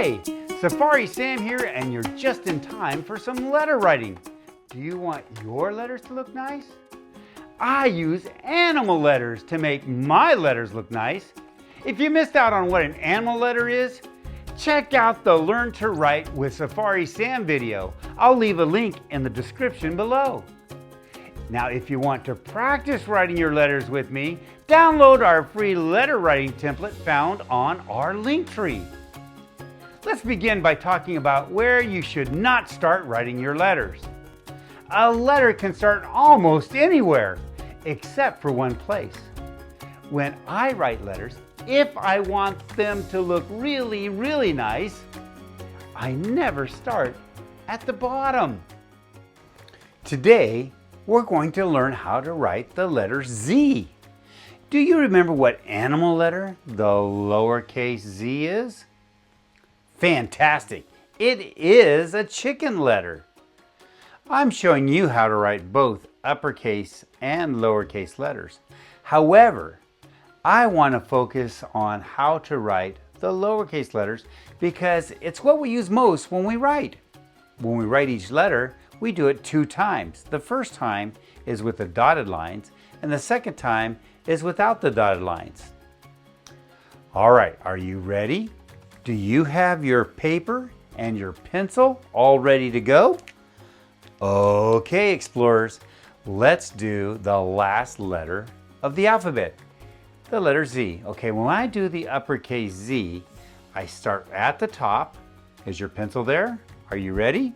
Hey, Safari Sam here, and you're just in time for some letter writing. Do you want your letters to look nice? I use animal letters to make my letters look nice. If you missed out on what an animal letter is, check out the Learn to Write with Safari Sam video. I'll leave a link in the description below. Now, if you want to practice writing your letters with me, download our free letter writing template found on our link tree. Let's begin by talking about where you should not start writing your letters. A letter can start almost anywhere, except for one place. When I write letters, if I want them to look really, really nice, I never start at the bottom. Today, we're going to learn how to write the letter Z. Do you remember what animal letter the lowercase z is? Fantastic! It is a chicken letter. I'm showing you how to write both uppercase and lowercase letters. However, I want to focus on how to write the lowercase letters because it's what we use most when we write. When we write each letter, we do it 2 times. The first time is with the dotted lines, and the second time is without the dotted lines. All right, are you ready? Do you have your paper and your pencil all ready to go? Okay, explorers, let's do the last letter of the alphabet, the letter Z. Okay, when I do the uppercase Z, I start at the top. Is your pencil there? Are you ready?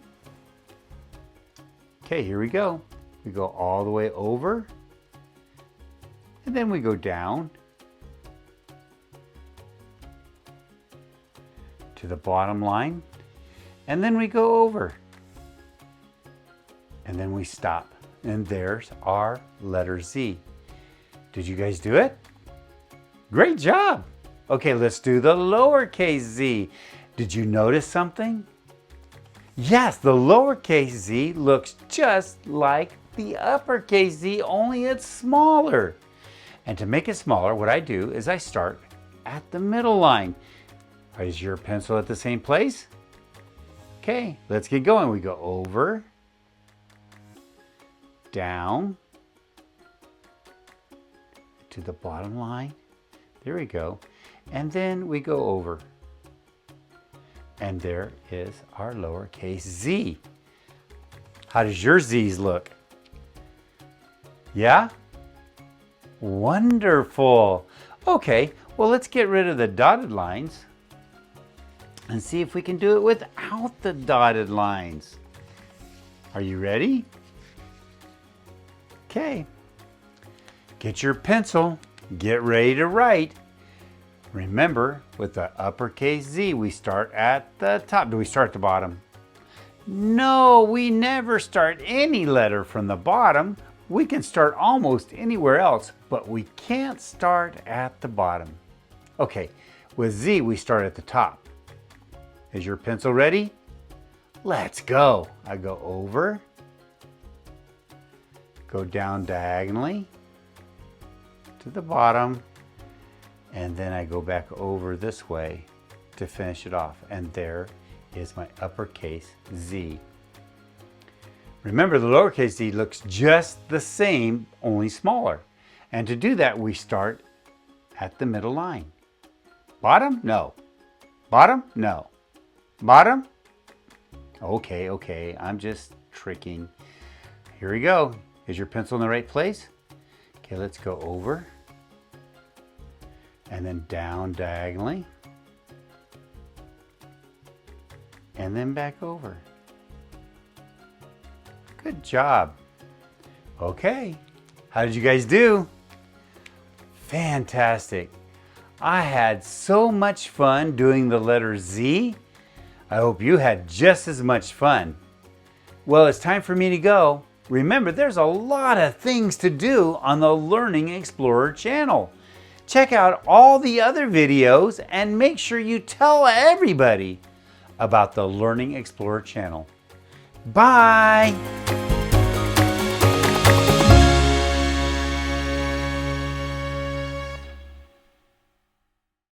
Okay, here we go. We go all the way over, and then we go down to the bottom line, and then we go over, and then we stop. And there's our letter Z. Did you guys do it? Great job! Okay, let's do the lowercase z. Did you notice something? Yes, the lowercase z looks just like the uppercase Z, only it's smaller. And to make it smaller, what I do is I start at the middle line. Is your pencil at the same place? Okay, let's get going. We go over, down, to the bottom line. There we go. And then we go over. And there is our lowercase z. How does your Z's look? Yeah? Wonderful. Okay, well, let's get rid of the dotted lines and see if we can do it without the dotted lines. Are you ready? Okay. Get your pencil. Get ready to write. Remember, with the uppercase Z, we start at the top. Do we start at the bottom? No, we never start any letter from the bottom. We can start almost anywhere else, but we can't start at the bottom. Okay, with Z, we start at the top. Is your pencil ready? Let's go. I go over, go down diagonally to the bottom, and then I go back over this way to finish it off. And there is my uppercase Z. Remember, the lowercase z looks just the same, only smaller. And to do that, we start at the middle line. Bottom? No. Bottom? No. Bottom? Okay, I'm just tricking. Here we go. Is your pencil in the right place? Okay, let's go over. And then down diagonally. And then back over. Good job. Okay, how did you guys do? Fantastic. I had so much fun doing the letter Z. I hope you had just as much fun. Well, it's time for me to go. Remember, there's a lot of things to do on the Learning Explorer channel. Check out all the other videos and make sure you tell everybody about the Learning Explorer channel. Bye!